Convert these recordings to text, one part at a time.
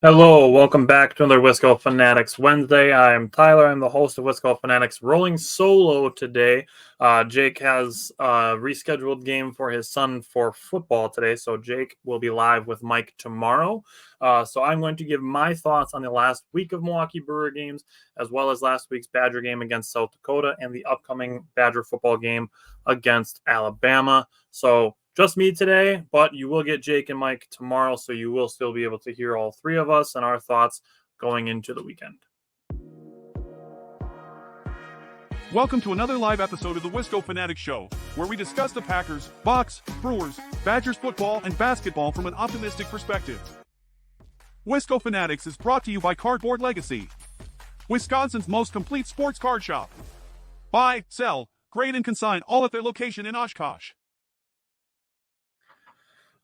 Hello, welcome back to another Wisco Fanatics Wednesday. I'm Tyler. I'm the host of Wisco Fanatics, rolling solo today. Jake has a rescheduled game for his son for football today, so Jake will be live with Mike tomorrow. So I'm going to give my thoughts on the last week of Milwaukee Brewer games, as well as last week's Badger game against South Dakota and the upcoming Badger football game against Alabama. So just me today, but you will get Jake and Mike tomorrow, so you will still be able to hear all three of us and our thoughts going into the weekend. Welcome to another live episode of the Wisco Fanatics Show, where we discuss the Packers, Bucks, Brewers, Badgers football, and basketball from an optimistic perspective. Wisco Fanatics is brought to you by Cardboard Legacy, Wisconsin's most complete sports card shop. Buy, sell, grade, and consign all at their location in Oshkosh.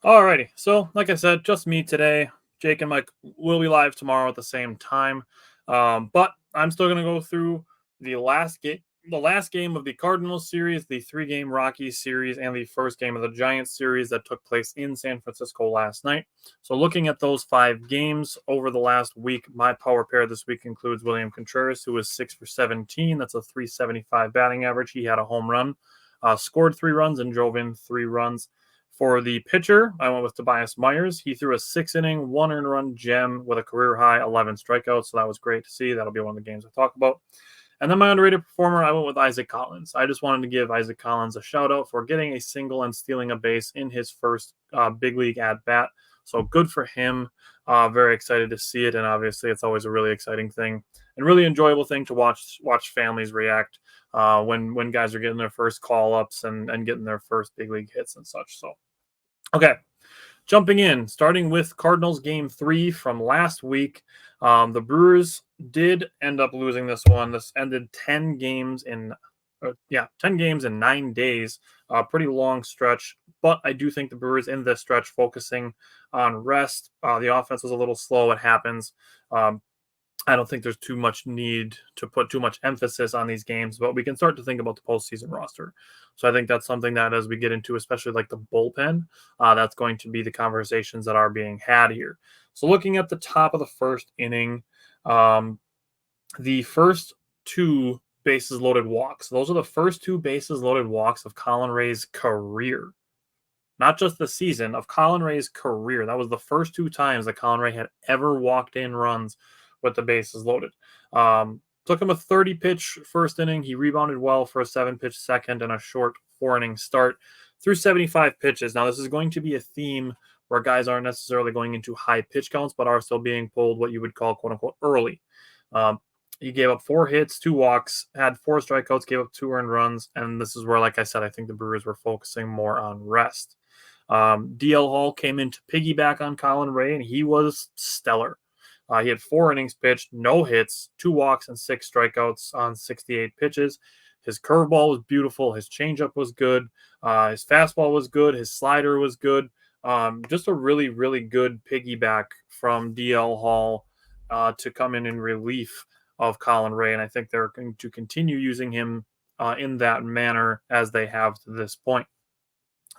Alrighty, so like I said, just me today. Jake and Mike will be live tomorrow at the same time, but I'm still going to go through the last game of the Cardinals series, the 3-game Rockies series, and the first game of the Giants series that took place in San Francisco last night. So looking at those 5 games over the last week, my power pair this week includes William Contreras, who was 6 for 17. That's a .375 batting average. He had a home run, scored 3 runs, and drove in 3 runs. For the pitcher, I went with Tobias Myers. He threw a 6-inning, 1 earned run gem with a career-high 11 strikeouts, so that was great to see. That'll be one of the games I talk about. And then my underrated performer, I went with Isaac Collins. I just wanted to give Isaac Collins a shout-out for getting a single and stealing a base in his first big league at-bat. So good for him. Very excited to see it, and obviously it's always a really exciting thing and really enjoyable thing to watch families react when guys are getting their first call-ups and getting their first big league hits and such. So, okay, jumping in, starting with Cardinals game 3 from last week. The Brewers did end up losing this one. This ended 10 games in 9 days. Pretty long stretch, but I do think the Brewers in this stretch focusing on rest. The offense was a little slow. It happens. I don't think there's too much need to put too much emphasis on these games, but we can start to think about the postseason roster. So I think that's something that as we get into, especially like the bullpen, that's going to be the conversations that are being had here. So looking at the top of the first inning, the first 2 bases loaded walks. Those are the first 2 bases loaded walks of Colin Ray's career. Not just the season, of Colin Ray's career. That was the first 2 times that Colin Ray had ever walked in runs with the bases loaded. Took him a 30-pitch first inning. He rebounded well for a 7-pitch second and a short 4-inning start through 75 pitches. Now, this is going to be a theme where guys aren't necessarily going into high pitch counts, but are still being pulled what you would call, quote-unquote, early. He gave up 4 hits, 2 walks, had 4 strikeouts, gave up 2 earned runs, and this is where, like I said, I think the Brewers were focusing more on rest. DL Hall came in to piggyback on Colin Ray, and he was stellar. He had 4 innings pitched, no hits, 2 walks, and 6 strikeouts on 68 pitches. His curveball was beautiful. His changeup was good. His fastball was good. His slider was good. Just a really, really good piggyback from DL Hall to come in relief of Colin Ray. And I think they're going to continue using him in that manner as they have to this point.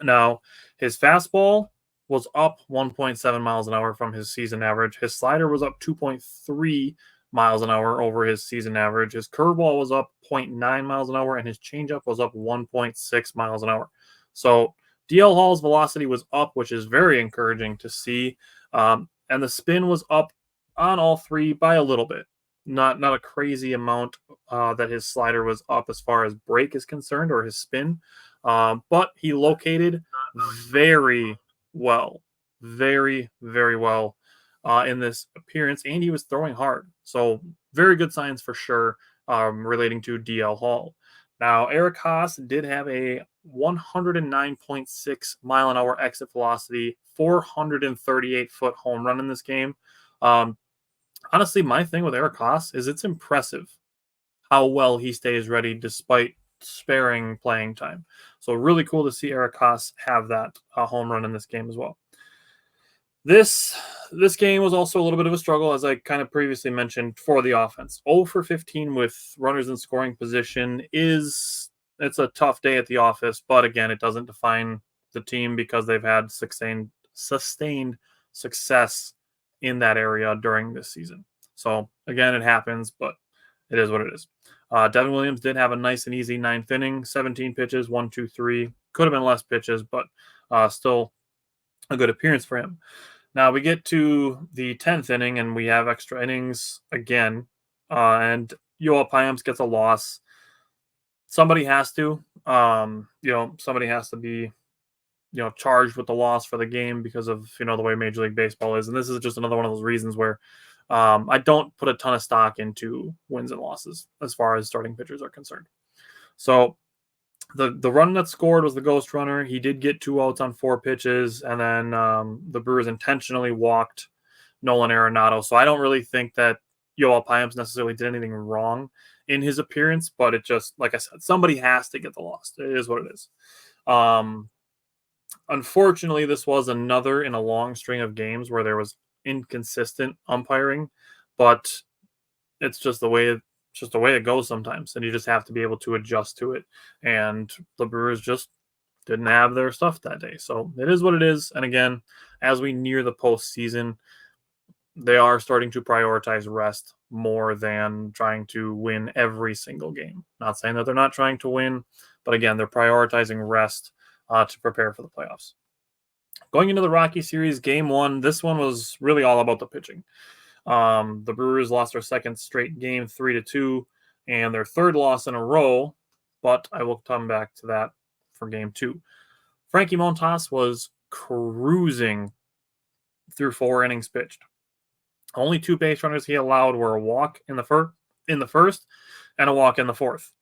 Now, his fastball was up 1.7 miles an hour from his season average. His slider was up 2.3 miles an hour over his season average. His curveball was up 0.9 miles an hour, and his changeup was up 1.6 miles an hour. So DL Hall's velocity was up, which is very encouraging to see. And the spin was up on all 3 by a little bit. Not a crazy amount that his slider was up as far as break is concerned or his spin. But he located very well, very, very well in this appearance, and he was throwing hard. So very good signs for sure relating to DL Hall. Now, Eric Haas did have a 109.6 mile an hour exit velocity, 438-foot home run in this game. Honestly, my thing with Eric Haas is it's impressive how well he stays ready despite sparing playing time. So really cool to see Eric Haas have that home run in this game as well. This game was also a little bit of a struggle, as I kind of previously mentioned, for the offense. 0 for 15 with runners in scoring position it's a tough day at the office, but again, it doesn't define the team because they've had sustained success in that area during this season. So again, it happens, but it is what it is. Devin Williams did have a nice and easy 9th inning, 17 pitches, 1, 2, 3. Could have been less pitches, but still a good appearance for him. Now we get to the 10th inning, and we have extra innings again, and Yoel Payams gets a loss. Somebody has to, somebody has to be, charged with the loss for the game because of, the way Major League Baseball is. And this is just another one of those reasons where I don't put a ton of stock into wins and losses as far as starting pitchers are concerned. So the run that scored was the ghost runner. He did get 2 outs on 4 pitches, and then the Brewers intentionally walked Nolan Arenado. So I don't really think that Yoel Payams necessarily did anything wrong in his appearance, but it just, like I said, somebody has to get the loss. It is what it is. Unfortunately, this was another in a long string of games where there was inconsistent umpiring, but it's just the way it goes sometimes, and you just have to be able to adjust to it. And the Brewers just didn't have their stuff that day, so it is what it is. And again, as we near the postseason, they are starting to prioritize rest more than trying to win every single game. Not saying that they're not trying to win, but again, they're prioritizing rest to prepare for the playoffs. Going into the Rocky series, game 1, this one was really all about the pitching. The Brewers lost their second straight game 3-2 and their third loss in a row, but I will come back to that for game 2. Frankie Montas was cruising through 4 innings pitched. Only 2 base runners he allowed were a walk in the first and a walk in the fourth.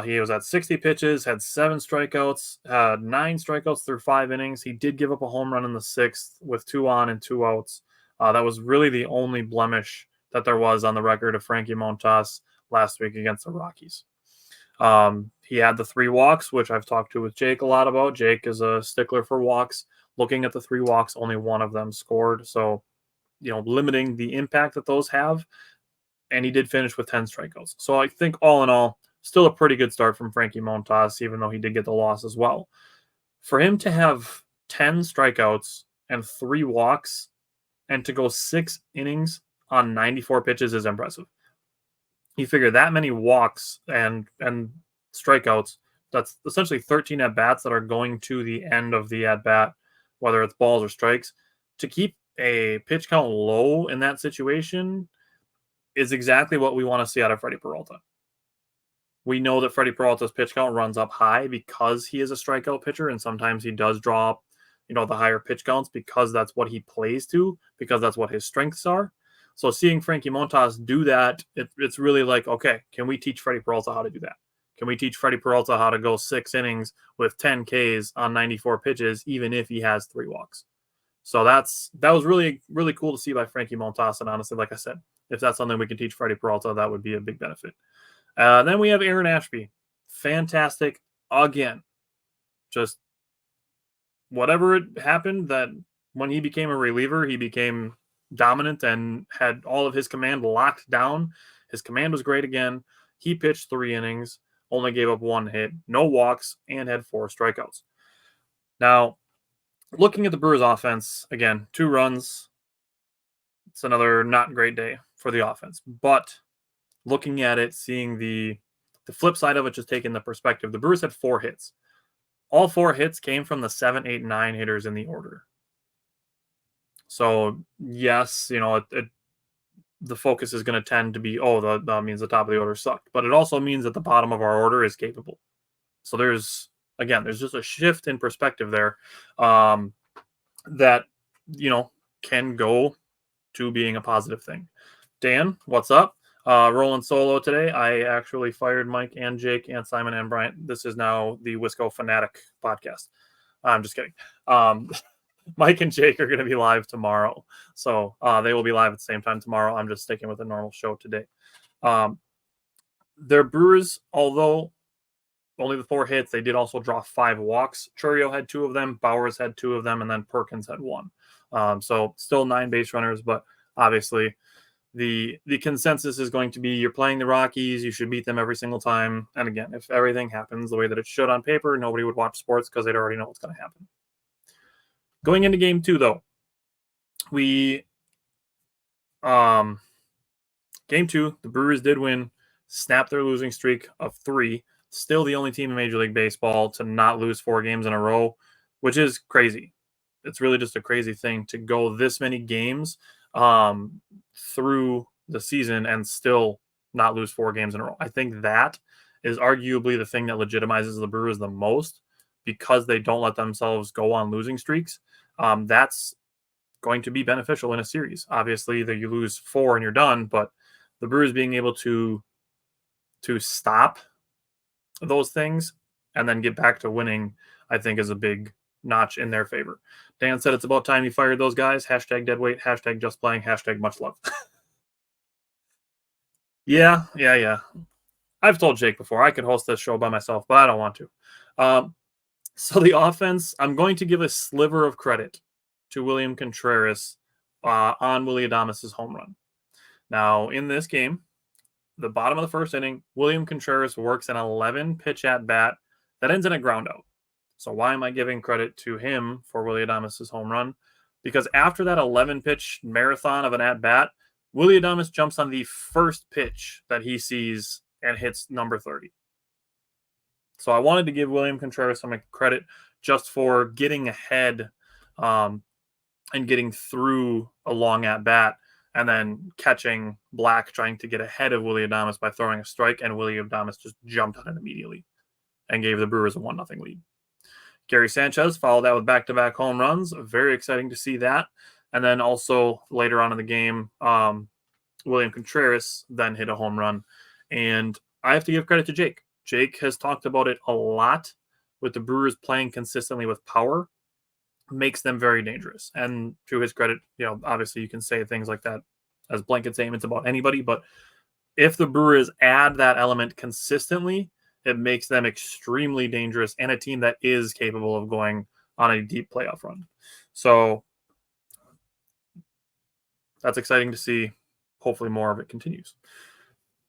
He was at 60 pitches, had 7 strikeouts, had 9 strikeouts through 5 innings. He did give up a home run in the 6th with 2 on and 2 outs. That was really the only blemish that there was on the record of Frankie Montas last week against the Rockies. He had the 3 walks, which I've talked to with Jake a lot about. Jake is a stickler for walks. Looking at the 3 walks, only 1 of them scored. So, limiting the impact that those have. And he did finish with 10 strikeouts. So I think all in all, still a pretty good start from Frankie Montas, even though he did get the loss as well. For him to have 10 strikeouts and 3 walks and to go 6 innings on 94 pitches is impressive. You figure that many walks and strikeouts, that's essentially 13 at-bats that are going to the end of the at-bat, whether it's balls or strikes. To keep a pitch count low in that situation is exactly what we want to see out of Freddie Peralta. We know that Freddie Peralta's pitch count runs up high because he is a strikeout pitcher, and sometimes he does draw up, the higher pitch counts because that's what he plays to, because that's what his strengths are. So seeing Frankie Montas do that, it's really like, okay, can we teach Freddie Peralta how to do that? Can we teach Freddie Peralta how to go 6 innings with 10 Ks on 94 pitches, even if he has 3 walks? So that was really, really cool to see by Frankie Montas. And honestly, like I said, if that's something we can teach Freddie Peralta, that would be a big benefit. Then we have Aaron Ashby. Fantastic again. Just whatever it happened, that when he became a reliever, he became dominant and had all of his command locked down. His command was great again. He pitched 3 innings, only gave up 1 hit, no walks, and had 4 strikeouts. Now, looking at the Brewers offense, again, 2 runs. It's another not great day for the offense. But looking at it, seeing the flip side of it, just taking the perspective, the Brewers had 4 hits. All 4 hits came from the 7, 8, 9 hitters in the order. So, yes, the focus is going to tend to be, that means the top of the order sucked. But it also means that the bottom of our order is capable. So there's just a shift in perspective there that, can go to being a positive thing. Dan, what's up? Rolling solo today. I actually fired Mike and Jake and Simon and Bryant. This is now the Wisco Fanatic podcast. I'm just kidding. Mike and Jake are going to be live tomorrow. So they will be live at the same time tomorrow. I'm just sticking with a normal show today. Their Brewers, although only the 4 hits, they did also draw 5 walks. Churio had 2 of them. Bowers had 2 of them. And then Perkins had 1. So still 9 base runners, but obviously the consensus is going to be you're playing the Rockies, you should beat them every single time. And again, if everything happens the way that it should on paper, nobody would watch sports because they'd already know what's going to happen. Going into game 2, though, we Game 2, the Brewers did win, snapped their losing streak of 3. Still the only team in Major League Baseball to not lose 4 games in a row, which is crazy. It's really just a crazy thing to go this many games through the season and still not lose 4 games in a row. I think that is arguably the thing that legitimizes the Brewers the most because they don't let themselves go on losing streaks. That's going to be beneficial in a series. Obviously, that you lose 4 and you're done, but the Brewers being able to stop those things and then get back to winning, I think, is a big notch in their favor. Dan said it's about time you fired those guys. Hashtag deadweight. Hashtag just playing. Hashtag much love. Yeah. I've told Jake before I could host this show by myself, but I don't want to. So the offense, I'm going to give a sliver of credit to William Contreras on Willy Adames' home run. Now, in this game, the bottom of the first inning, William Contreras works an 11-pitch at-bat that ends in a ground out. So why am I giving credit to him for Willy Adames' home run? Because after that 11-pitch marathon of an at-bat, Willy Adames jumps on the first pitch that he sees and hits number 30. So I wanted to give William Contreras some credit just for getting ahead and getting through a long at-bat and then catching Black trying to get ahead of Willy Adames by throwing a strike, and Willy Adames just jumped on it immediately and gave the Brewers a 1-0 lead. Gary Sanchez followed that with back-to-back home runs. Very exciting to see that. And then also later on in the game, William Contreras then hit a home run. And I have to give credit to Jake. Jake has talked about it a lot with the Brewers playing consistently with power. Makes them very dangerous. And to his credit, obviously you can say things like that as blanket statements about anybody, but if the Brewers add that element consistently, it makes them extremely dangerous and a team that is capable of going on a deep playoff run. So that's exciting to see. Hopefully more of it continues.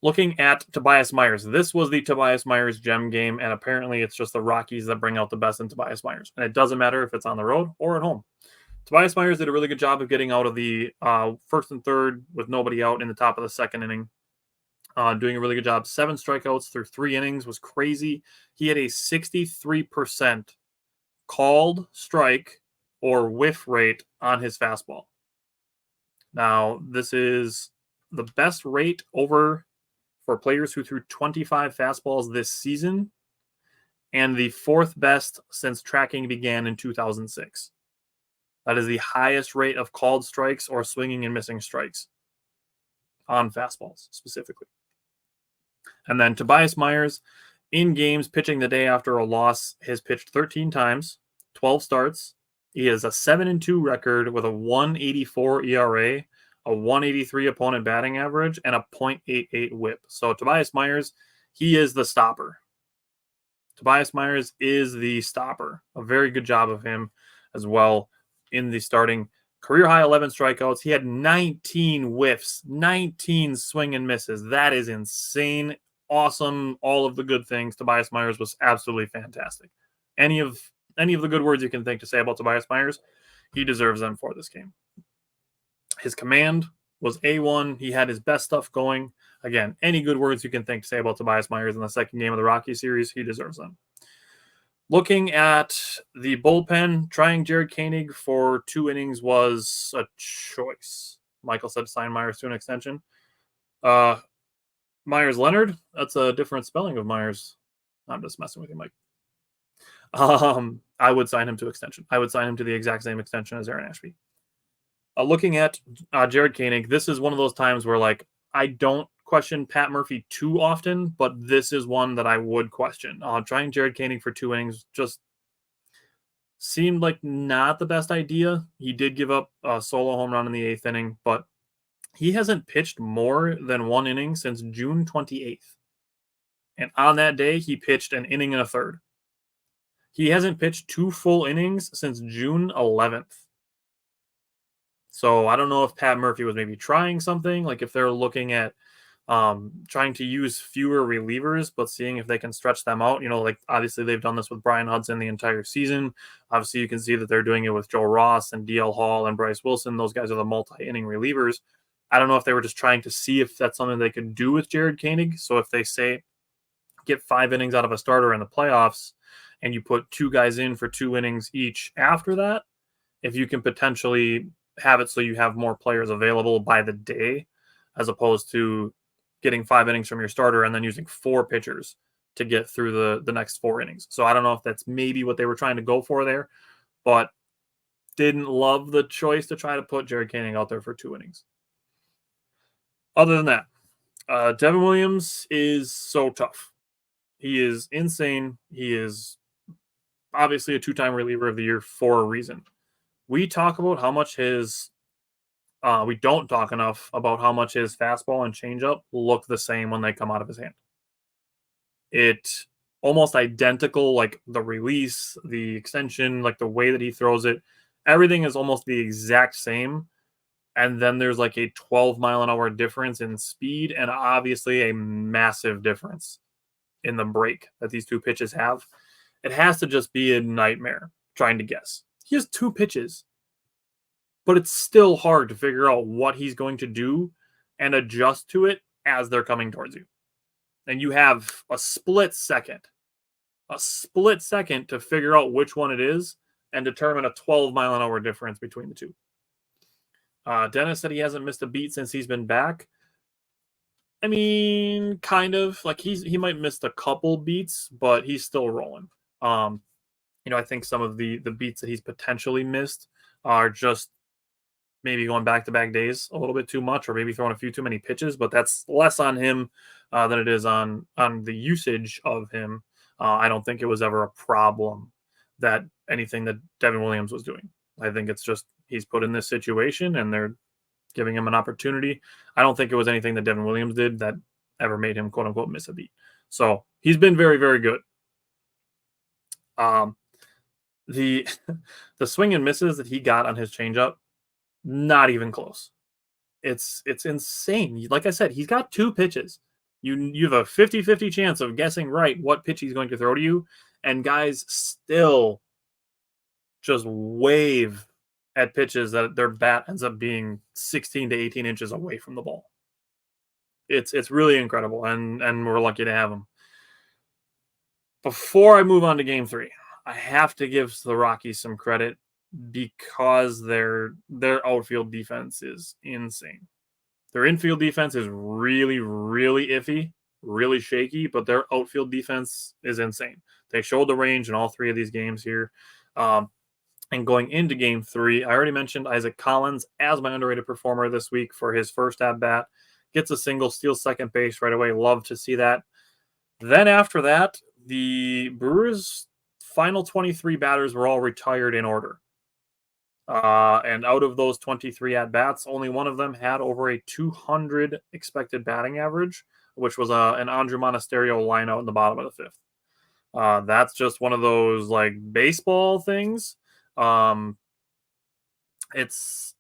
Looking at Tobias Myers, this was the Tobias Myers gem game, and apparently it's just the Rockies that bring out the best in Tobias Myers. And it doesn't matter if it's on the road or at home. Tobias Myers did a really good job of getting out of the first and third with nobody out in the top of the second inning. Doing a really good job. 7 strikeouts through 3 innings was crazy. He had a 63% called strike or whiff rate on his fastball. Now, this is the best rate over for players who threw 25 fastballs this season, and the 4th best since tracking began in 2006. That is the highest rate of called strikes or swinging and missing strikes on fastballs specifically. And then Tobias Myers, in games pitching the day after a loss, has pitched 13 times, 12 starts. He has a 7-2 record with a 1.84 ERA, a 183 opponent batting average, and a .88 whip. So Tobias Myers, he is the stopper. Tobias Myers is the stopper. A very good job of him as well in the starting. Career high 11 strikeouts. He had 19 whiffs, 19 swing and misses. That is insane. Awesome. All of the good things. Tobias Myers was absolutely fantastic. Any of the good words you can think to say about Tobias Myers, he deserves them for this game. His command was A1. He had his best stuff going. Again, any good words you can think to say about Tobias Myers in the second game of the Rockies series, he deserves them. Looking at the bullpen, trying Jared Koenig for 2 innings was a choice. Michael said sign Myers to an extension. Myers Leonard, that's a different spelling of Myers. I'm just messing with you, Mike. I would sign him to extension. I would sign him to the exact same extension as Aaron Ashby. Looking at Jared Koenig, this is one of those times where I don't question Pat Murphy too often, but this is one that I would question. Trying Jared Koenig for 2 innings just seemed like not the best idea. He did give up a solo home run in the 8th inning, but he hasn't pitched more than 1 inning since June 28th. And on that day, he pitched an inning and a third. He hasn't pitched 2 full innings since June 11th. So I don't know if Pat Murphy was maybe trying something, like if they're looking at trying to use fewer relievers, but seeing if they can stretch them out. Obviously they've done this with Brian Hudson the entire season. Obviously you can see that they're doing it with Joe Ross and DL Hall and Bryce Wilson. Those guys are the multi-inning relievers. I don't know if they were just trying to see if that's something they could do with Jared Koenig. So if they say get 5 innings out of a starter in the playoffs and you put 2 guys in for 2 innings each after that, if you can potentially have it so you have more players available by the day, as opposed to getting 5 innings from your starter and then using 4 pitchers to get through the next 4 innings. So I don't know if that's maybe what they were trying to go for there, but didn't love the choice to try to put Jared Koenig out there for 2 innings. Other than that, Devin Williams is so tough. He is insane. He is obviously a 2-time reliever of the year for a reason. We talk about how much we don't talk enough about how much his fastball and changeup look the same when they come out of his hand. It almost identical, like the release, the extension, like the way that he throws it. Everything is almost the exact same. And then there's like a 12-mile-an-hour difference in speed and obviously a massive difference in the break that these 2 pitches have. It has to just be a nightmare trying to guess. He has 2 pitches, but it's still hard to figure out what he's going to do and adjust to it as they're coming towards you. And you have a split second to figure out which one it is and determine a 12-mile-an-hour difference between the 2. Dennis said he hasn't missed a beat since he's been back. I mean, kind of. Like he might miss a couple beats, but he's still rolling. I think some of the beats that he's potentially missed are just maybe going back-to-back days a little bit too much, or maybe throwing a few too many pitches. But that's less on him than it is on the usage of him. I don't think it was ever a problem that anything that Devin Williams was doing. I think it's just he's put in this situation and they're giving him an opportunity. I don't think it was anything that Devin Williams did that ever made him quote unquote miss a beat. So he's been very, very good. The swing and misses that he got on his changeup, not even close. It's insane. Like I said, he's got 2 pitches. You have a 50-50 chance of guessing right what pitch he's going to throw to you, and guys still just wave at pitches that their bat ends up being 16 to 18 inches away from the ball. It's really incredible, and we're lucky to have him. Before I move on to Game 3, I have to give the Rockies some credit because their outfield defense is insane. Their infield defense is really, really iffy, really shaky, but their outfield defense is insane. They showed the range in all 3 of these games here. And going into Game 3, I already mentioned Isaac Collins as my underrated performer this week for his first at-bat. Gets a single, steals second base right away. Love to see that. Then after that, the Brewers' final 23 batters were all retired in order. And out of those 23 at-bats, only one of them had over a 200 expected batting average, which was an Andrew Monasterio line out in the bottom of the 5th. That's just one of those like baseball things. It's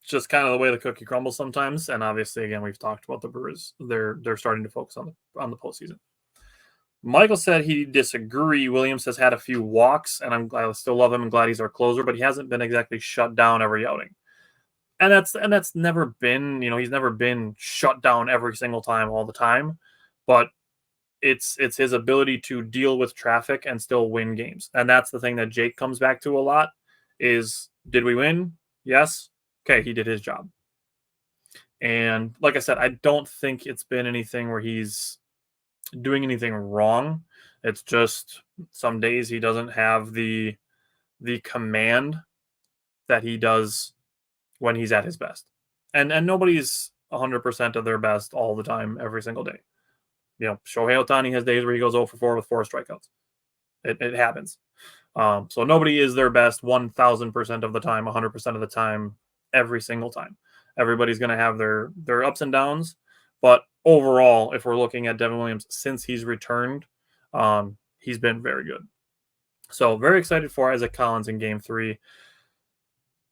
just kind of the way the cookie crumbles sometimes. And obviously, again, we've talked about the Brewers. They're starting to focus on the postseason. Michael said he disagree. Williams has had a few walks, and I still love him and glad he's our closer, but he hasn't been exactly shut down every outing. And that's never been, he's never been shut down every single time all the time. But it's his ability to deal with traffic and still win games. And that's the thing that Jake comes back to a lot is, did we win? Yes. Okay, he did his job. And like I said, I don't think it's been anything where he's doing anything wrong. It's just some days he doesn't have the command that he does when he's at his best. And nobody's 100% of their best all the time, every single day. Shohei Ohtani has days where he goes 0 for 4 with 4 strikeouts. It happens. So nobody is their best 1,000% of the time, 100% of the time, every single time. Everybody's going to have their ups and downs. But overall, if we're looking at Devin Williams since he's returned, he's been very good. So very excited for Isaac Collins in Game 3.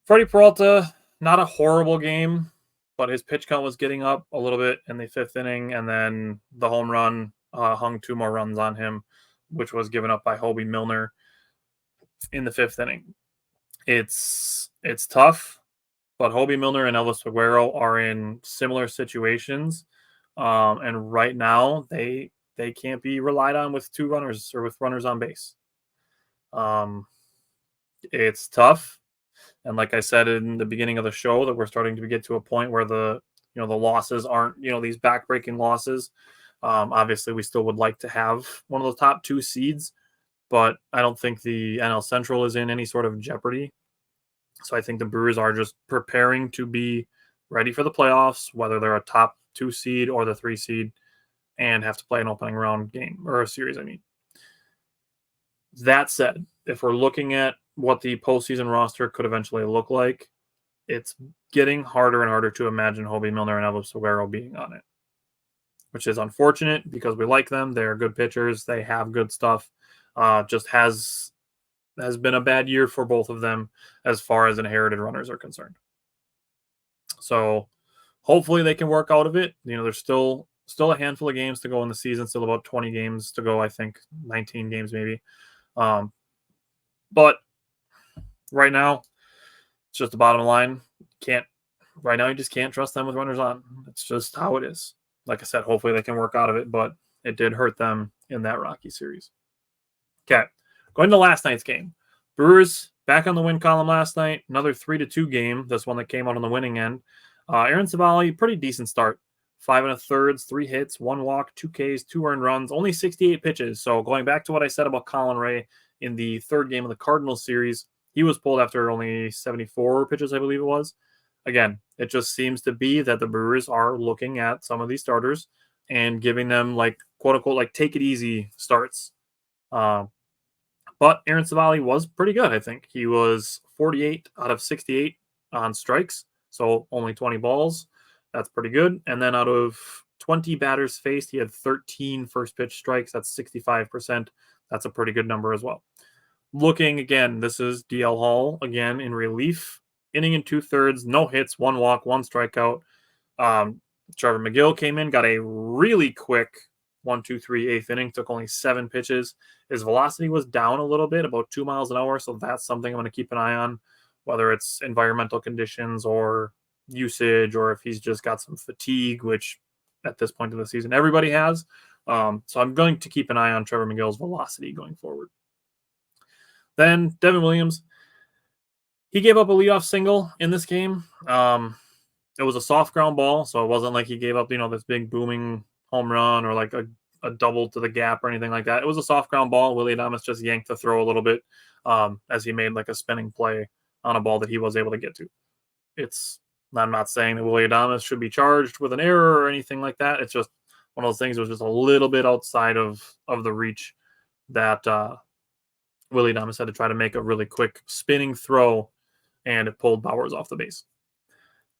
Freddie Peralta, not a horrible game, but his pitch count was getting up a little bit in the 5th inning, and then the home run hung 2 more runs on him, which was given up by Hobie Milner in the 5th inning. It's tough. But Hobie Milner and Elvis Aguero are in similar situations. And right now, they can't be relied on with two runners or with runners on base. It's tough. And like I said in the beginning of the show, that we're starting to get to a point where the losses aren't these backbreaking losses. Obviously, we still would like to have one of the top two seeds, but I don't think the NL Central is in any sort of jeopardy. So I think the Brewers are just preparing to be ready for the playoffs, whether they're a top two seed or the 3 seed, and have to play an opening round game or a series. I mean, that said, if we're looking at what the postseason roster could eventually look like, it's getting harder and harder to imagine Hobie Milner and Elvis Aguero being on it, which is unfortunate because we like them. They're good pitchers. They have good stuff. Just has been a bad year for both of them as far as inherited runners are concerned. So hopefully they can work out of it. There's still a handful of games to go in the season, still about 20 games to go, I think 19 games maybe. But right now, it's just the bottom line. Right now, you just can't trust them with runners on. It's just how it is. Like I said, hopefully they can work out of it, but it did hurt them in that Rocky series. Okay, going to last night's game. Brewers back on the win column last night. Another 3-2 game. This one that came out on the winning end. Aaron Savali, pretty decent start. 5 1/3, 3 hits, 1 walk, 2 Ks, 2 earned runs, only 68 pitches. So going back to what I said about Colin Ray in the third game of the Cardinals series, he was pulled after only 74 pitches, I believe it was. Again, it just seems to be that the Brewers are looking at some of these starters and giving them quote unquote take it easy starts. But Aaron Savali was pretty good, I think. He was 48 out of 68 on strikes, so only 20 balls. That's pretty good. And then out of 20 batters faced, he had 13 first pitch strikes. That's 65%. That's a pretty good number as well. Looking again, this is DL Hall again in relief. Inning and 2/3, no hits, 1 walk, 1 strikeout. Trevor McGill came in, got a really quick 1, 2, 3, 8th inning, took only 7 pitches. His velocity was down a little bit, about 2 miles an hour, so that's something I'm going to keep an eye on, whether it's environmental conditions or usage, or if he's just got some fatigue, which at this point in the season everybody has. So I'm going to keep an eye on Trevor McGill's velocity going forward. Then Devin Williams, he gave up a leadoff single in this game. It was a soft ground ball, so it wasn't like he gave up, this big booming home run or a double to the gap or anything like that. It was a soft ground ball. Willie Adames just yanked the throw a little bit as he made a spinning play on a ball that he was able to get to. I'm not saying that Willie Adames should be charged with an error or anything like that. It's just one of those things that was just a little bit outside of the reach that Willie Adames had to try to make a really quick spinning throw, and it pulled Bowers off the base.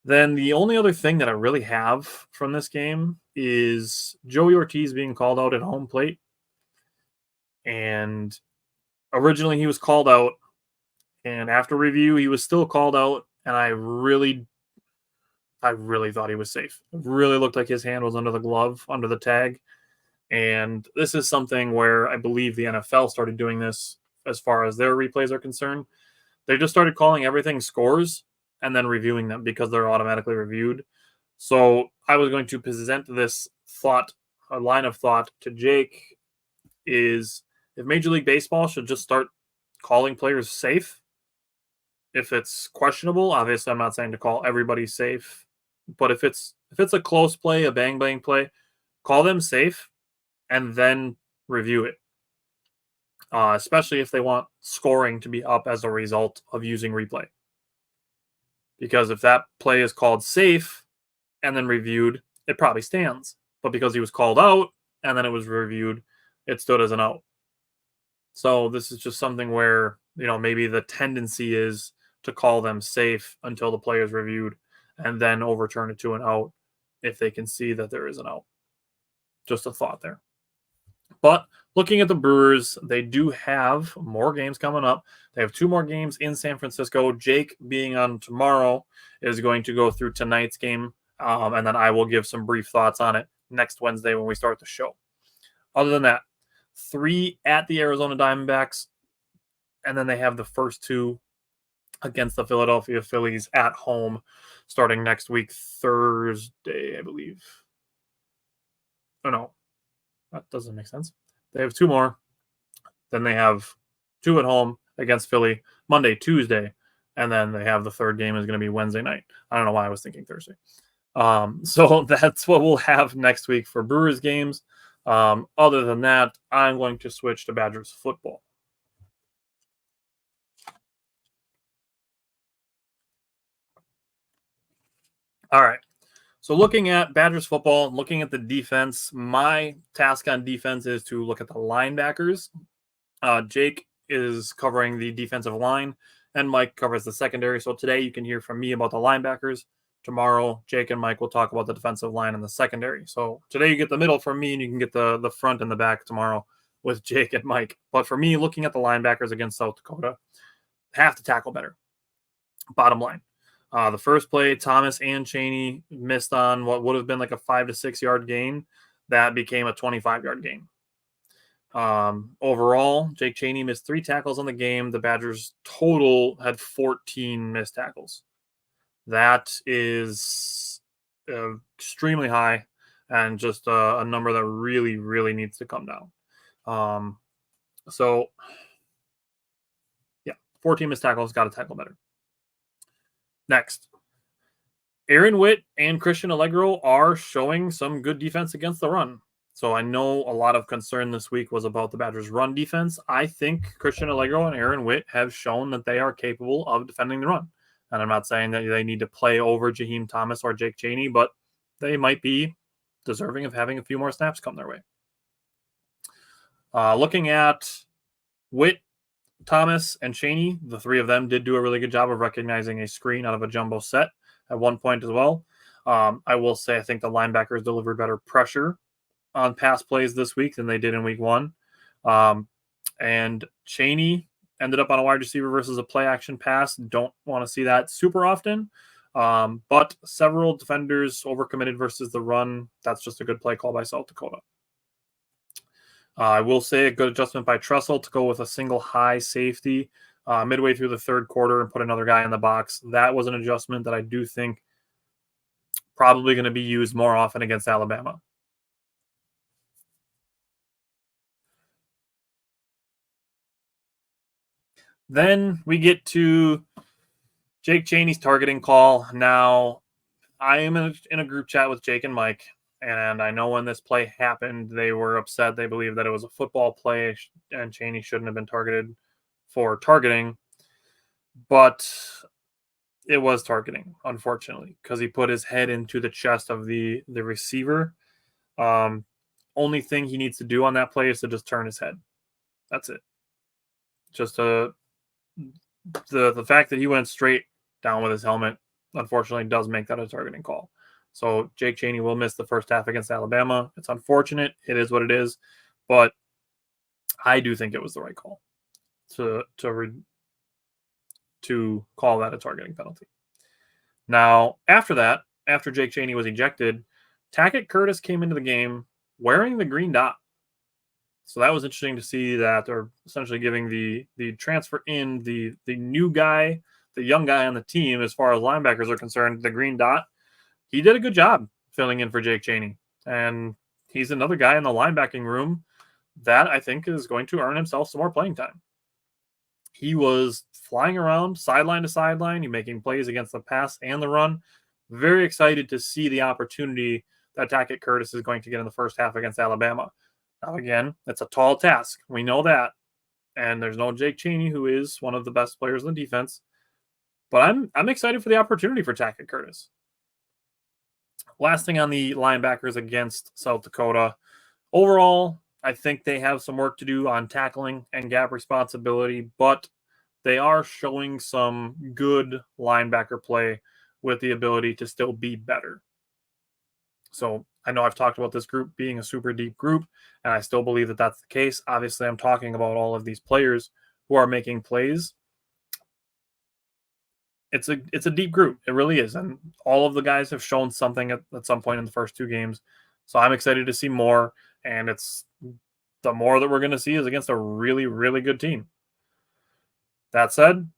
Then the only other thing that I really have from this game is Joey Ortiz being called out at home plate. And originally he was called out, and after review he was still called out, and I really thought he was safe. It really looked like his hand was under the glove, under the tag. And this is something where I believe the NFL started doing this as far as their replays are concerned. They just started calling everything scores and then reviewing them because they're automatically reviewed. So I was going to present this a line of thought to Jake, is if Major League Baseball should just start calling players safe. If it's questionable, obviously I'm not saying to call everybody safe, but if it's a close play, a bang bang play, call them safe and then review it. Especially if they want scoring to be up as a result of using replay. Because if that play is called safe and then reviewed, it probably stands. But because he was called out and then it was reviewed, it stood as an out. So this is just something where, maybe the tendency is to call them safe until the play is reviewed and then overturn it to an out if they can see that there is an out. Just a thought there. But looking at the Brewers, they do have more games coming up. They have 2 more games in San Francisco. Jake, being on tomorrow, is going to go through tonight's game, and then I will give some brief thoughts on it next Wednesday when we start the show. Other than that, 3 at the Arizona Diamondbacks, and then they have the first 2 against the Philadelphia Phillies at home starting next week, Thursday, I believe. Oh, no, that doesn't make sense. They have 2 more. Then they have 2 at home against Philly Monday, Tuesday, and then they have the third game is going to be Wednesday night. I don't know why I was thinking Thursday. So that's what we'll have next week for Brewers games. Other than that, I'm going to switch to Badgers football. All right. So looking at Badgers football, looking at the defense, my task on defense is to look at the linebackers. Jake is covering the defensive line, and Mike covers the secondary. So today you can hear from me about the linebackers. Tomorrow, Jake and Mike will talk about the defensive line and the secondary. So today you get the middle from me, and you can get the front and the back tomorrow with Jake and Mike. But for me, looking at the linebackers against South Dakota, have to tackle better. Bottom line. The first play, Thomas and Chaney missed on what would have been like a 5 to 6 yard gain. That became a 25-yard gain. Overall, Jake Chaney missed 3 tackles on the game. The Badgers total had 14 missed tackles. That is extremely high and just a number that really, really needs to come down. So, yeah, 14 missed tackles, got to tackle better. Next, Aaron Witt and Christian Allegro are showing some good defense against the run. So I know a lot of concern this week was about the Badgers' run defense. I think Christian Allegro and Aaron Witt have shown that they are capable of defending the run. And I'm not saying that they need to play over Jaheim Thomas or Jake Chaney, but they might be deserving of having a few more snaps come their way. Looking at Witt, Thomas, and Chaney, the 3 of them did do a really good job of recognizing a screen out of a jumbo set at one point as well. I will say I think the linebackers delivered better pressure on pass plays this week than they did in week 1. And Chaney ended up on a wide receiver versus a play action pass. Don't want to see that super often. But several defenders overcommitted versus the run. That's just a good play call by South Dakota. I will say a good adjustment by Tressel to go with a single high safety midway through the third quarter and put another guy in the box. That was an adjustment that I do think probably going to be used more often against Alabama. Then we get to Jake Chaney's targeting call. Now, I am in a group chat with Jake and Mike, and I know when this play happened, they were upset. They believed that it was a football play, and Chaney shouldn't have been targeted for targeting. But it was targeting, unfortunately, because he put his head into the chest of the receiver. Only thing he needs to do on that play is to just turn his head. That's it. Just the fact that he went straight down with his helmet, unfortunately, does make that a targeting call. So Jake Chaney will miss the first half against Alabama. It's unfortunate. It is what it is. But I do think it was the right call to call that a targeting penalty. Now, after that, after Jake Chaney was ejected, Tackett Curtis came into the game wearing the green dot. So that was interesting to see that, or essentially giving the transfer in, the new guy, the young guy on the team, as far as linebackers are concerned, the green dot. He did a good job filling in for Jake Chaney. And he's another guy in the linebacking room that I think is going to earn himself some more playing time. He was flying around sideline to sideline. He's making plays against the pass and the run. Very excited to see the opportunity that Tackett Curtis is going to get in the first half against Alabama. Now, again, it's a tall task. We know that. And there's no Jake Chaney, who is one of the best players in the defense. But I'm excited for the opportunity for Tackett Curtis. Last thing on the linebackers against South Dakota. Overall, I think they have some work to do on tackling and gap responsibility, but they are showing some good linebacker play with the ability to still be better. So I know I've talked about this group being a super deep group, and I still believe that that's the case. Obviously, I'm talking about all of these players who are making plays. It's a deep group. It really is. And all of the guys have shown something at some point in the first 2 games. So I'm excited to see more. And it's the more that we're going to see is against a really, really good team. That said,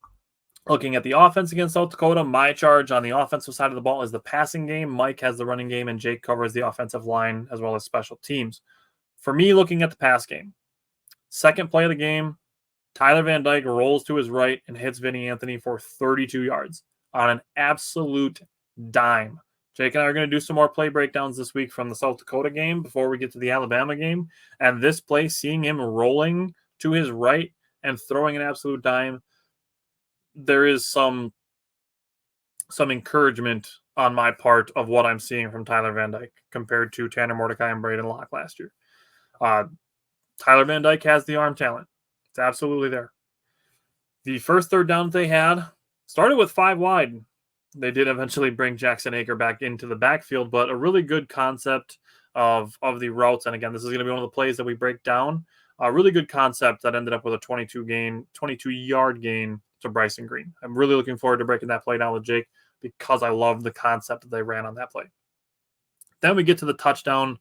Looking at the offense against South Dakota, my charge on the offensive side of the ball is the passing game. Mike has the running game, and Jake covers the offensive line as well as special teams. For me, looking at the pass game, second play of the game, Tyler Van Dyke rolls to his right and hits Vinny Anthony for 32 yards on an absolute dime. Jake and I are going to do some more play breakdowns this week from the South Dakota game before we get to the Alabama game. And this play, seeing him rolling to his right and throwing an absolute dime, there is some encouragement on my part of what I'm seeing from Tyler Van Dyke compared to Tanner Mordecai and Braden Locke last year. Tyler Van Dyke has the arm talent. It's absolutely there. The first third down that they had started with 5 wide. They did eventually bring Jackson Aker back into the backfield, but a really good concept of the routes. And again, this is going to be one of the plays that we break down. A really good concept that ended up with a 22-yard gain to Bryson Green. I'm really looking forward to breaking that play down with Jake because I love the concept that they ran on that play. Then we get to the touchdown.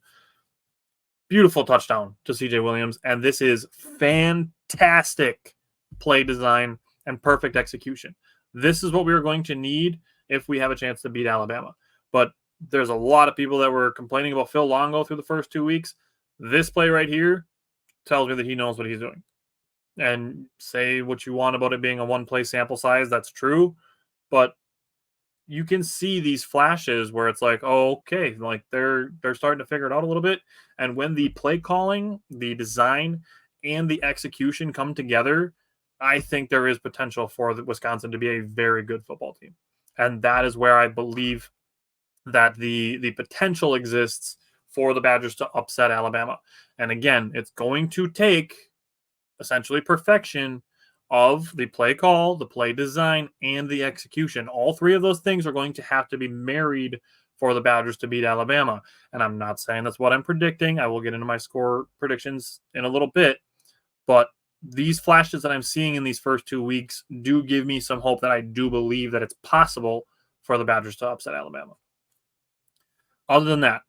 Beautiful touchdown to CJ Williams. And this is fantastic play design and perfect execution. This is what we are going to need if we have a chance to beat Alabama. But there's a lot of people that were complaining about Phil Longo through the first 2 weeks. This play right here tells me that he knows what he's doing. And say what you want about it being a one-play sample size, that's true. But you can see these flashes where it's like, oh, okay, like they're starting to figure it out a little bit. And when the play calling, the design, and the execution come together, I think there is potential for Wisconsin to be a very good football team. And that is where I believe that the potential exists for the Badgers to upset Alabama. And again, it's going to take essentially perfection of the play call, the play design, and the execution. All three of those things are going to have to be married for the Badgers to beat Alabama. And I'm not saying that's what I'm predicting. I will get into my score predictions in a little bit. But these flashes that I'm seeing in these first 2 weeks do give me some hope that I do believe that it's possible for the Badgers to upset Alabama. Other than that,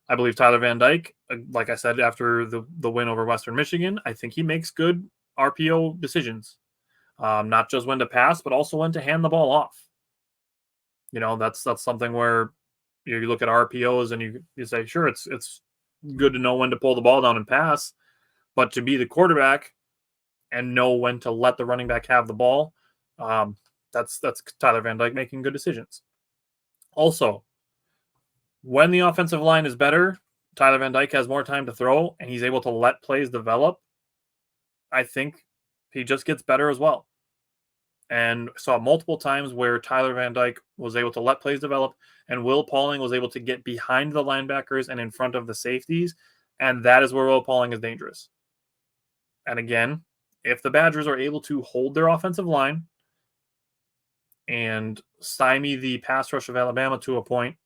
I believe Tyler Van Dyke, like I said, after the win over Western Michigan, I think he makes good RPO decisions. Not just when to pass, but also when to hand the ball off. You know, that's something where you look at RPOs and you say, sure, it's good to know when to pull the ball down and pass, but to be the quarterback and know when to let the running back have the ball, that's Tyler Van Dyke making good decisions. Also, when the offensive line is better, Tyler Van Dyke has more time to throw, and he's able to let plays develop. I think he just gets better as well. And saw multiple times where Tyler Van Dyke was able to let plays develop, and Will Pauling was able to get behind the linebackers and in front of the safeties, and that is where Will Pauling is dangerous. And again, if the Badgers are able to hold their offensive line and stymie the pass rush of Alabama to a point,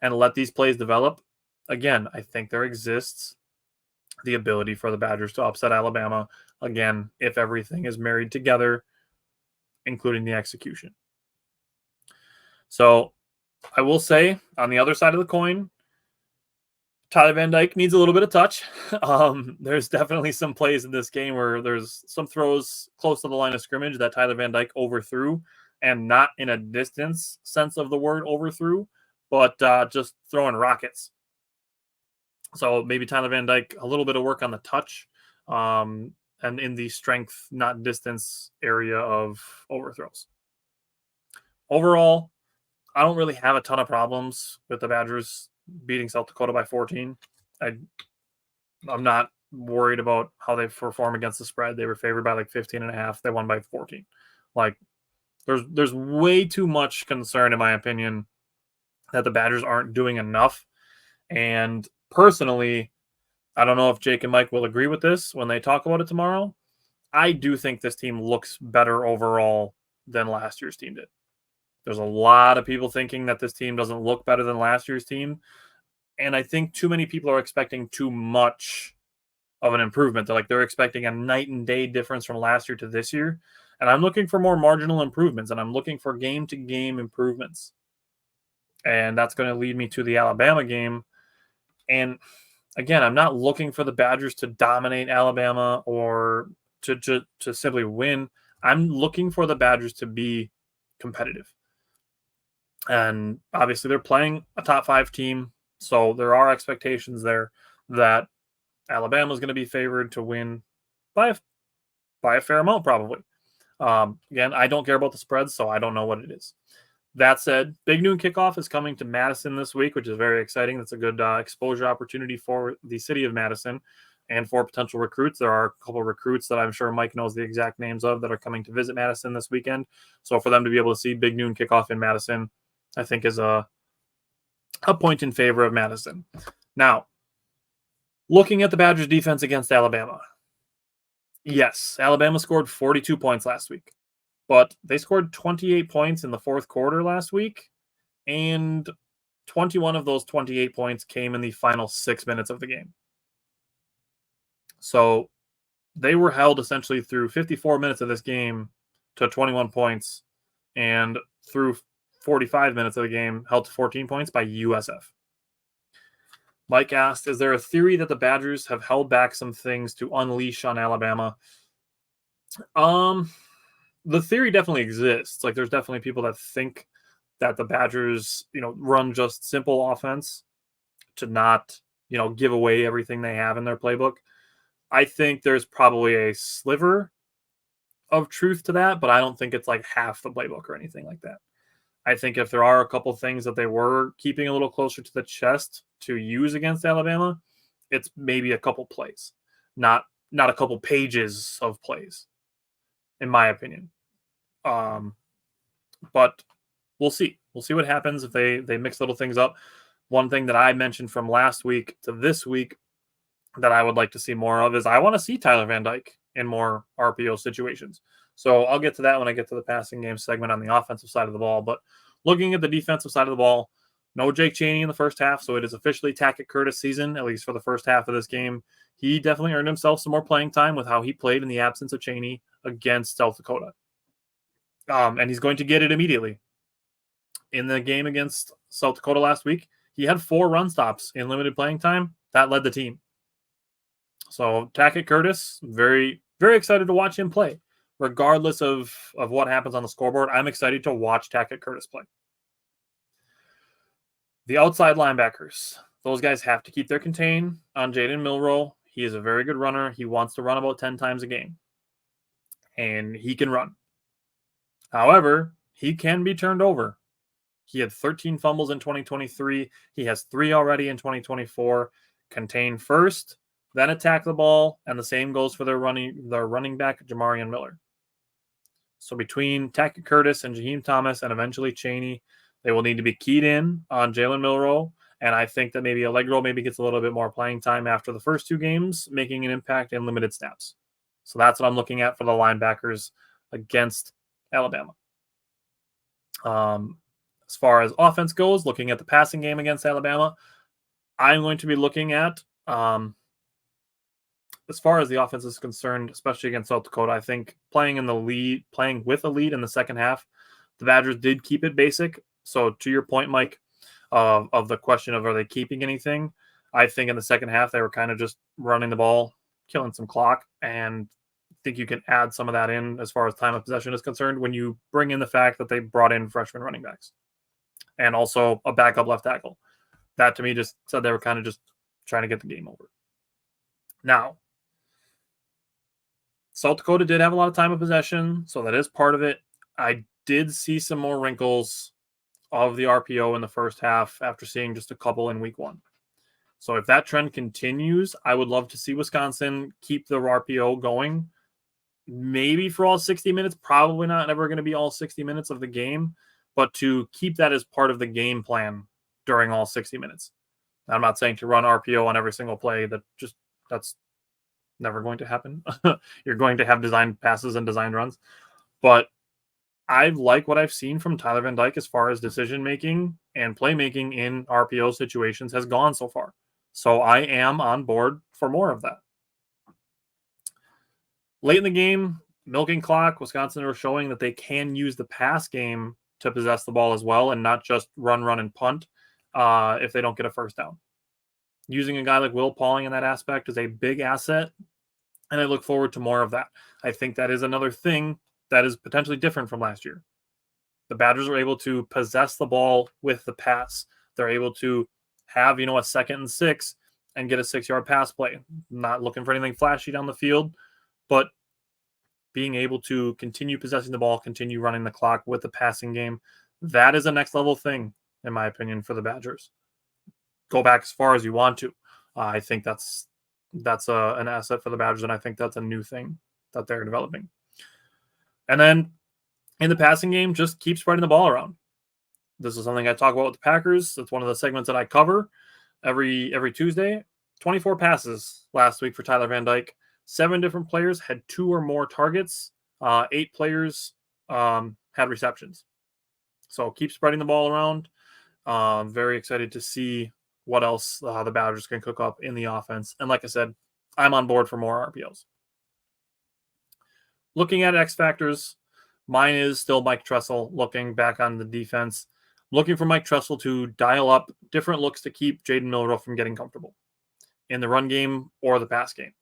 and let these plays develop, again, I think there exists the ability for the Badgers to upset Alabama, again, if everything is married together, including the execution. So I will say, on the other side of the coin, Tyler Van Dyke needs a little bit of touch. There's definitely some plays in this game where there's some throws close to the line of scrimmage that Tyler Van Dyke overthrew, and not in a distance sense of the word overthrew, but just throwing rockets. So maybe Tyler Van Dyke, a little bit of work on the touch and in the strength, not distance area of overthrows. Overall, I don't really have a ton of problems with the Badgers beating South Dakota by 14. I'm not worried about how they perform against the spread. They were favored by like 15.5. They won by 14. Like, there's way too much concern, in my opinion, that the Badgers aren't doing enough. And personally, I don't know if Jake and Mike will agree with this when they talk about it tomorrow. I do think this team looks better overall than last year's team did. There's a lot of people thinking that this team doesn't look better than last year's team. And I think too many people are expecting too much of an improvement. They're expecting a night and day difference from last year to this year. And I'm looking for more marginal improvements, and I'm looking for game-to-game improvements. And that's going to lead me to the Alabama game. And again, I'm not looking for the Badgers to dominate Alabama or to simply win. I'm looking for the Badgers to be competitive. And obviously they're playing a top 5 team, so there are expectations there that Alabama's going to be favored to win by a fair amount, probably. Again, I don't care about the spreads, so I don't know what it is. That said, Big Noon Kickoff is coming to Madison this week, which is very exciting. That's a good exposure opportunity for the city of Madison and for potential recruits. There are a couple of recruits that I'm sure Mike knows the exact names of that are coming to visit Madison this weekend. So for them to be able to see Big Noon Kickoff in Madison, I think is a point in favor of Madison. Now, looking at the Badgers defense against Alabama. Yes, Alabama scored 42 points last week, but they scored 28 points in the fourth quarter last week, and 21 of those 28 points came in the final 6 minutes of the game. So they were held essentially through 54 minutes of this game to 21 points, and through 45 minutes of the game held to 14 points by USF. Mike asked, is there a theory that the Badgers have held back some things to unleash on Alabama? The theory definitely exists. Like, there's definitely people that think that the Badgers, run just simple offense to not, give away everything they have in their playbook. I think there's probably a sliver of truth to that, but I don't think it's like half the playbook or anything like that. I think if there are a couple things that they were keeping a little closer to the chest to use against Alabama, it's maybe a couple plays, not a couple pages of plays, in my opinion. But we'll see. We'll see what happens if they mix little things up. One thing that I mentioned from last week to this week that I would like to see more of is I want to see Tyler Van Dyke in more RPO situations. So I'll get to that when I get to the passing game segment on the offensive side of the ball. But looking at the defensive side of the ball, no Jake Chaney in the first half, so it is officially Tackett Curtis season, at least for the first half of this game. He definitely earned himself some more playing time with how he played in the absence of Chaney against South Dakota. And he's going to get it immediately. In the game against South Dakota last week, he had 4 run stops in limited playing time. That led the team. So Tackett Curtis, very, very excited to watch him play. Regardless of what happens on the scoreboard, I'm excited to watch Tackett Curtis play. The outside linebackers, those guys have to keep their contain on Jaden Milroe. He is a very good runner. He wants to run about 10 times a game. And he can run. However, he can be turned over. He had 13 fumbles in 2023. He has 3 already in 2024. Contain first, then attack the ball, and the same goes for their running back, Jamarian Miller. So between Tackett Curtis and Jaheim Thomas and eventually Chaney, they will need to be keyed in on Jalen Milroe. And I think that maybe Allegro gets a little bit more playing time after the first 2 games, making an impact in limited snaps. So that's what I'm looking at for the linebackers against Alabama. As far as offense goes, looking at the passing game against Alabama, I'm going to be looking at, as far as the offense is concerned, especially against South Dakota, I think playing with a lead in the second half, the Badgers did keep it basic. So to your point, Mike, of the question of are they keeping anything, I think in the second half they were kind of just running the ball, killing some clock, and I think you can add some of that in as far as time of possession is concerned when you bring in the fact that they brought in freshman running backs and also a backup left tackle. That to me just said they were kind of just trying to get the game over. Now, South Dakota did have a lot of time of possession, so that is part of it. I did see some more wrinkles of the RPO in the first half after seeing just a couple in week 1. So if that trend continues, I would love to see Wisconsin keep the RPO going. Maybe for all 60 minutes, probably not ever going to be all 60 minutes of the game, but to keep that as part of the game plan during all 60 minutes. I'm not saying to run RPO on every single play. That's never going to happen. You're going to have designed passes and designed runs. But I like what I've seen from Tyler Van Dyke as far as decision-making and playmaking in RPO situations has gone so far. So I am on board for more of that. Late in the game, milking clock, Wisconsin are showing that they can use the pass game to possess the ball as well and not just run, and punt if they don't get a first down. Using a guy like Will Pauling in that aspect is a big asset, and I look forward to more of that. I think that is another thing that is potentially different from last year. The Badgers are able to possess the ball with the pass. They're able to have, a 2nd and 6 and get a 6-yard pass play. Not looking for anything flashy down the field, but being able to continue possessing the ball, continue running the clock with the passing game. That is a next level thing, in my opinion, for the Badgers. Go back as far as you want to. I think that's an asset for the Badgers, and I think that's a new thing that they're developing. And then in the passing game, just keep spreading the ball around. This is something I talk about with the Packers. It's one of the segments that I cover every Tuesday. 24 passes last week for Tyler Van Dyke. 7 different players had 2 or more targets. 8 players had receptions. So keep spreading the ball around. Very excited to see what else the Badgers can cook up in the offense. And like I said, I'm on board for more RPOs. Looking at X factors, mine is still Mike Tressel. Looking back on the defense, looking for Mike Tressel to dial up different looks to keep Jaden Milroe from getting comfortable in the run game or the pass game.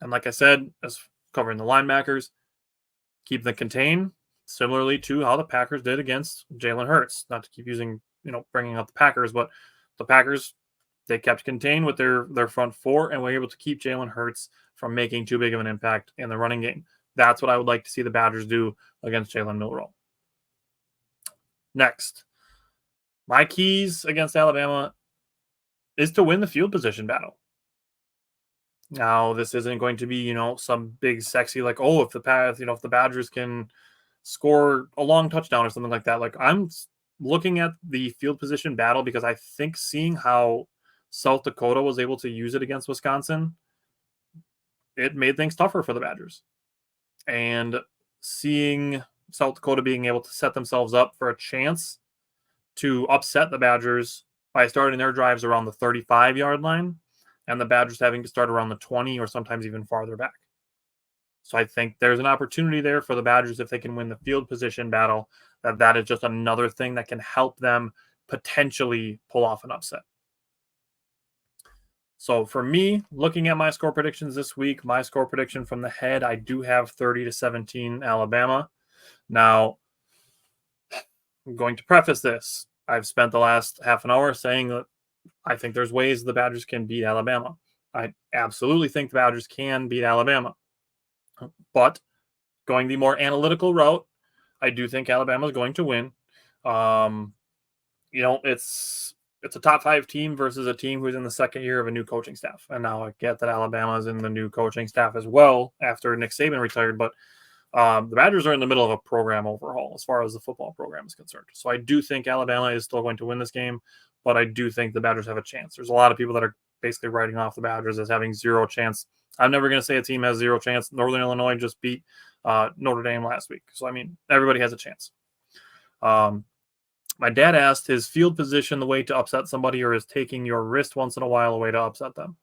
And like I said, as covering the linebackers, keep them contained, similarly to how the Packers did against Jalen Hurts. Not to keep using, bringing up the Packers, but the Packers, they kept contained with their front 4 and were able to keep Jalen Hurts from making too big of an impact in the running game. That's what I would like to see the Badgers do against Jalen Milroe. Next, my keys against Alabama is to win the field position battle. Now, this isn't going to be, some big sexy, like, if the Badgers can score a long touchdown or something like that. Like, I'm looking at the field position battle because I think seeing how South Dakota was able to use it against Wisconsin, it made things tougher for the Badgers. And seeing South Dakota being able to set themselves up for a chance to upset the Badgers by starting their drives around the 35-yard line, and the Badgers having to start around the 20 or sometimes even farther back. So I think there's an opportunity there for the Badgers if they can win the field position battle, that is just another thing that can help them potentially pull off an upset. So for me, looking at my score predictions this week, my score prediction from the head, I do have 30-17 Alabama. Now, I'm going to preface this. I've spent the last half an hour saying that I think there's ways the Badgers can beat Alabama. I absolutely think the Badgers can beat Alabama. But going the more analytical route, I do think Alabama is going to win. It's a top 5 team versus a team who's in the second year of a new coaching staff. And now I get that Alabama is in the new coaching staff as well after Nick Saban retired, but the Badgers are in the middle of a program overhaul as far as the football program is concerned. So I do think Alabama is still going to win this game, but I do think the Badgers have a chance. There's a lot of people that are basically writing off the Badgers as having zero chance. I'm never going to say a team has zero chance. Northern Illinois just beat Notre Dame last week. So, everybody has a chance. My dad asked, is field position the way to upset somebody, or is taking your wrist once in a while a way to upset them?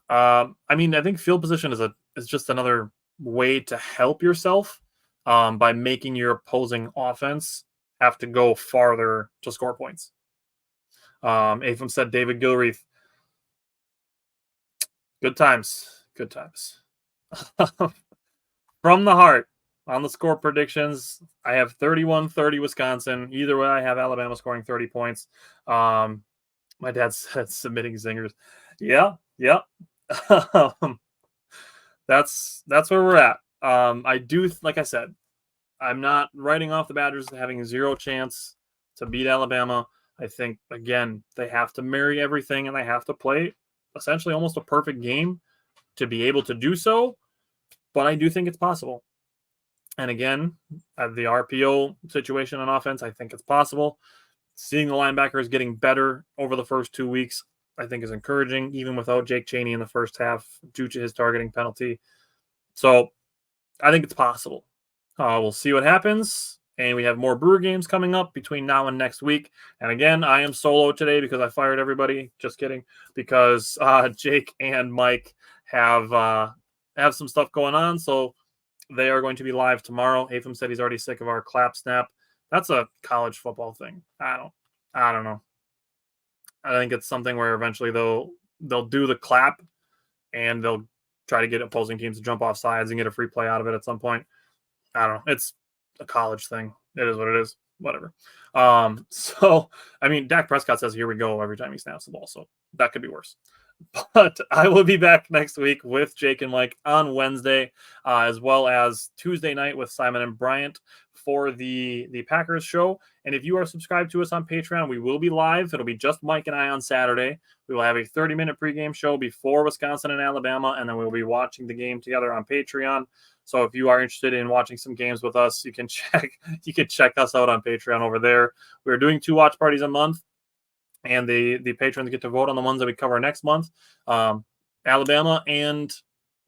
I think field position is just another way to help yourself by making your opposing offense have to go farther to score points. Afam said David Gilreath. Good times. From the heart. On the score predictions, I have 31-30 Wisconsin. Either way, I have Alabama scoring 30 points. My dad said submitting zingers. Yeah. That's where we're at. I do, like I said, I'm not writing off the Badgers having zero chance to beat Alabama. I think, again, they have to marry everything and they have to play essentially almost a perfect game to be able to do so. But I do think it's possible. And again, the RPO situation on offense, I think it's possible. Seeing the linebackers getting better over the first 2 weeks, I think is encouraging, even without Jake Chaney in the first half due to his targeting penalty. So I think it's possible. We'll see what happens. And we have more Brewer games coming up between now and next week. And again, I am solo today because I fired everybody. Just kidding. Because Jake and Mike have some stuff going on. So they are going to be live tomorrow. Afam said he's already sick of our clap snap. That's a college football thing. I don't know. I think it's something where eventually they'll do the clap and they'll try to get opposing teams to jump off sides and get a free play out of it at some point. I don't know. It's a college thing. It is what it is. Whatever. So, I mean, Dak Prescott says, here we go every time he snaps the ball. So that could be worse. But I will be back next week with Jake and Mike on Wednesday, as well as Tuesday night with Simon and Bryant for the Packers show. And if you are subscribed to us on Patreon, we will be live. It'll be just Mike and I on Saturday. We will have a 30-minute pregame show before Wisconsin and Alabama, and then we'll be watching the game together on Patreon. So if you are interested in watching some games with us, you can check us out on Patreon over there. We're doing 2 watch parties a month, and the patrons get to vote on the ones that we cover next month. Alabama and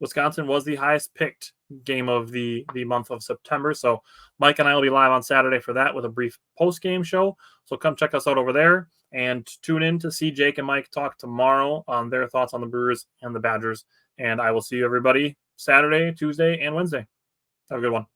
Wisconsin was the highest picked game of the month of September. So Mike and I will be live on Saturday for that with a brief post-game show. So come check us out over there and tune in to see Jake and Mike talk tomorrow on their thoughts on the Brewers and the Badgers. And I will see you everybody Saturday, Tuesday, and Wednesday. Have a good one.